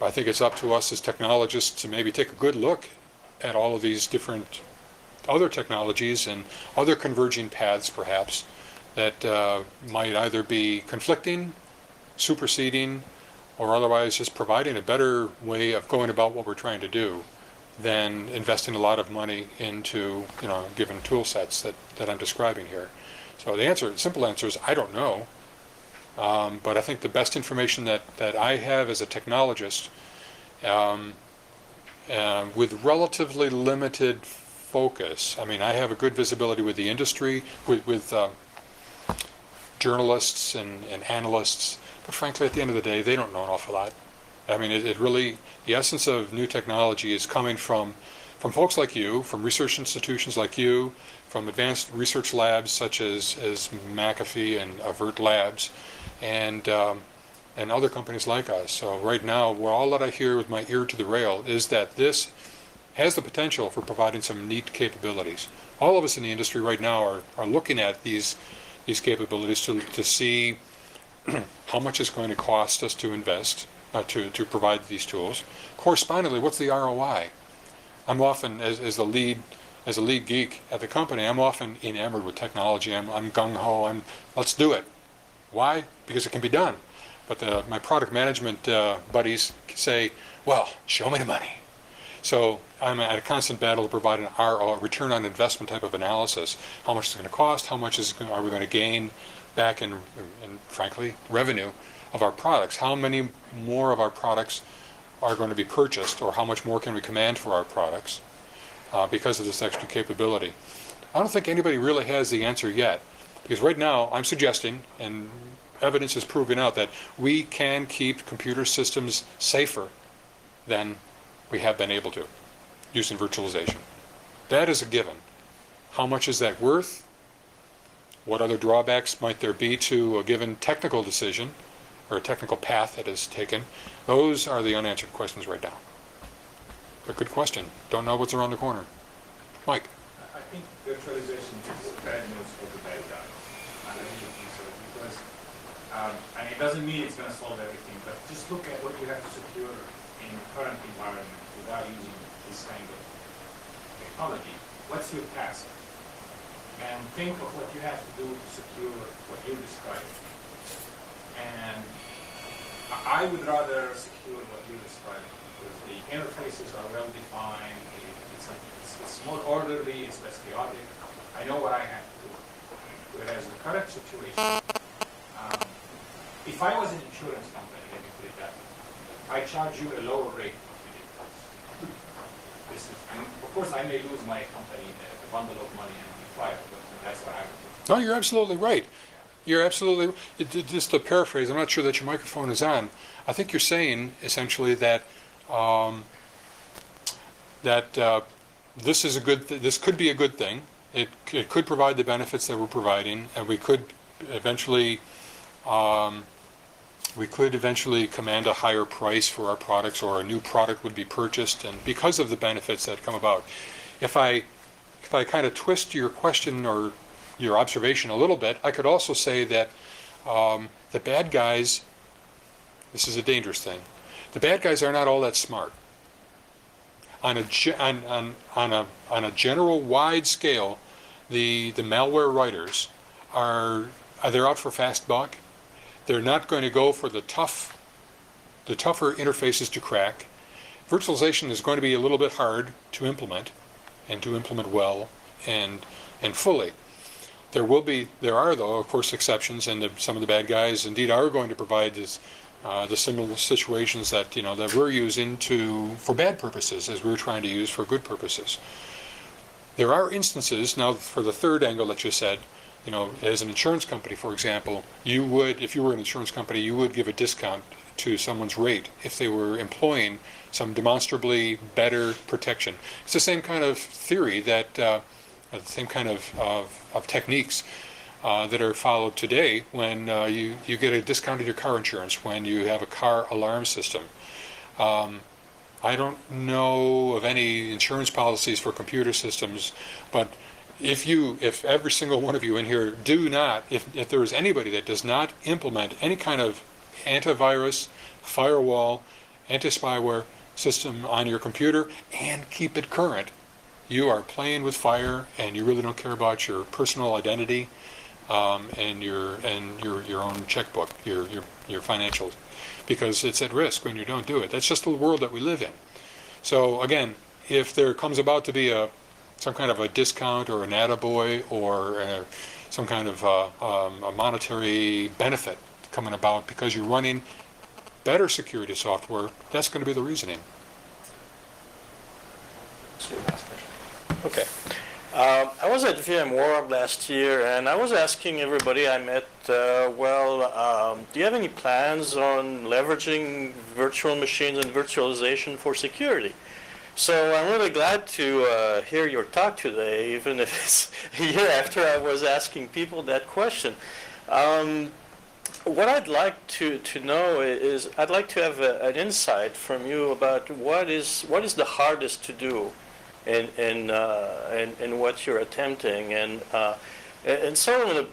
think it's up to us as technologists to maybe take a good look at all of these different other technologies and other converging paths, perhaps, that might either be conflicting, superseding, or otherwise just providing a better way of going about what we're trying to do than investing a lot of money into, given tool sets that I'm describing here. So the simple answer is I don't know. But I think the best information that I have as a technologist, with relatively limited focus, I mean, I have a good visibility with the industry, with journalists and analysts, but frankly, at the end of the day, they don't know an awful lot. I mean, it really, the essence of new technology is coming from folks like you, from research institutions like you, from advanced research labs such as McAfee and Avert Labs, and other companies like us. So right now, all that I hear with my ear to the rail is that this has the potential for providing some neat capabilities. All of us in the industry right now are looking at these capabilities to see how much it's going to cost us to invest, to provide these tools. Correspondingly, what's the ROI? I'm often, as a lead geek at the company, I'm often enamored with technology. I'm gung-ho, let's do it. Why? Because it can be done. But my product management buddies say, well, show me the money. So I'm at a constant battle to provide an ROI, return on investment type of analysis. How much is it going to cost? How much are we going to gain back in frankly, revenue of our products? How many more of our products are going to be purchased, or how much more can we command for our products because of this extra capability? I don't think anybody really has the answer yet, because right now I'm suggesting, and evidence is proving out, that we can keep computer systems safer than we have been able to using virtualization. That is a given. How much is that worth? What other drawbacks might there be to a given technical decision or a technical path that is taken? Those are the unanswered questions right now. But good question. Don't know what's around the corner. Mike. I think virtualization is bad news for the bad guy. I don't think so, because and it doesn't mean it's going to solve everything, but just look at what you have to secure in the current environment without using this kind of technology. What's your task? And think of what you have to do to secure what you described. And I would rather secure what you described, because the interfaces are well defined, it's more orderly, it's less chaotic. I know what I have to do. Whereas the current situation, if I was an insurance company, let me put it that way, I charge you a lower rate of unit price. And of course, I may lose my company, a bundle of money, and be fired, but that's what I would do. No, you're absolutely right. You're absolutely, just to paraphrase, I'm not sure that your microphone is on. I think you're saying essentially that this is this could be a good thing. It could provide the benefits that we're providing, and we could eventually command a higher price for our products, or a new product would be purchased, and because of the benefits that come about. If I kind of twist your question or your observation a little bit, I could also say that the bad guys, this is a dangerous thing, the bad guys are not all that smart. On a general wide scale, the malware writers they're out for fast buck. They're not going to go for the tougher interfaces to crack. Virtualization is going to be a little bit hard to implement, and to implement well and fully. There are though, of course, exceptions, and some of the bad guys indeed are going to provide the similar situations that we're using for bad purposes, as we're trying to use for good purposes. There are instances now, for the third angle that you said, as an insurance company, for example, you would, if you were an insurance company, you would give a discount to someone's rate if they were employing some demonstrably better protection. It's the same kind of theory that, the same kind of techniques that are followed today when you get a discount on your car insurance, when you have a car alarm system. I don't know of any insurance policies for computer systems, but if every single one of you in here if there is anybody that does not implement any kind of antivirus, firewall, anti-spyware system on your computer and keep it current, you are playing with fire, and you really don't care about your personal identity. and your own checkbook, your financials, because it's at risk when you don't do it. That's just the world that we live in. So again, if there comes about to be some kind of a discount or an attaboy or some kind of a monetary benefit coming about because you're running better security software, that's going to be the reasoning. Okay. I was at VMworld last year, and I was asking everybody I met, do you have any plans on leveraging virtual machines and virtualization for security? So I'm really glad to hear your talk today, even if it's a year after I was asking people that question. What I'd like to know is, I'd like to have an insight from you about what is the hardest to do in what you're attempting, and sort of in a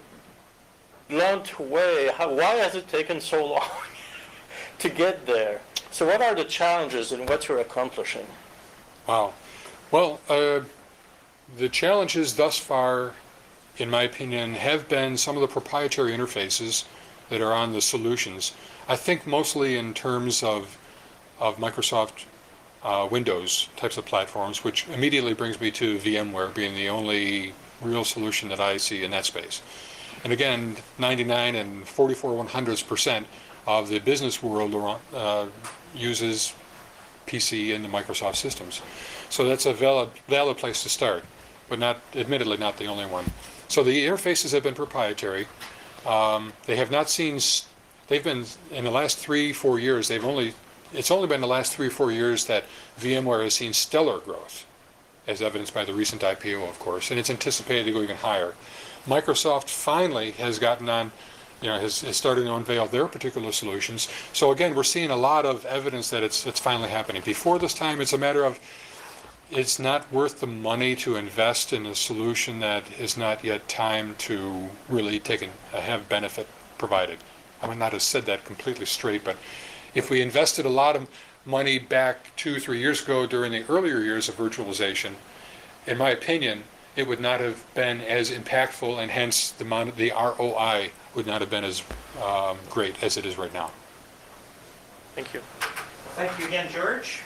blunt way, why has it taken so long to get there? So what are the challenges in what you're accomplishing? Wow. Well, the challenges thus far, in my opinion, have been some of the proprietary interfaces that are on the solutions. I think mostly in terms of Microsoft Windows types of platforms, which immediately brings me to VMware being the only real solution that I see in that space. And again, 99 and 44/100% of the business world uses PC and the Microsoft systems. So that's a valid place to start, but admittedly not the only one. So the interfaces have been proprietary. They have not seen, they've been, in the last 3-4 years, it's only been the last 3 or 4 years that VMware has seen stellar growth, as evidenced by the recent IPO, of course, and it's anticipated to go even higher. Microsoft finally has gotten on, has started to unveil their particular solutions. So again, we're seeing a lot of evidence that it's finally happening. Before this time, it's a matter of, it's not worth the money to invest in a solution that is not yet time to really have benefit provided. I might not have said that completely straight, but if we invested a lot of money back 2-3 years ago during the earlier years of virtualization, in my opinion, it would not have been as impactful, and hence the ROI would not have been as great as it is right now. Thank you. Thank you again, George.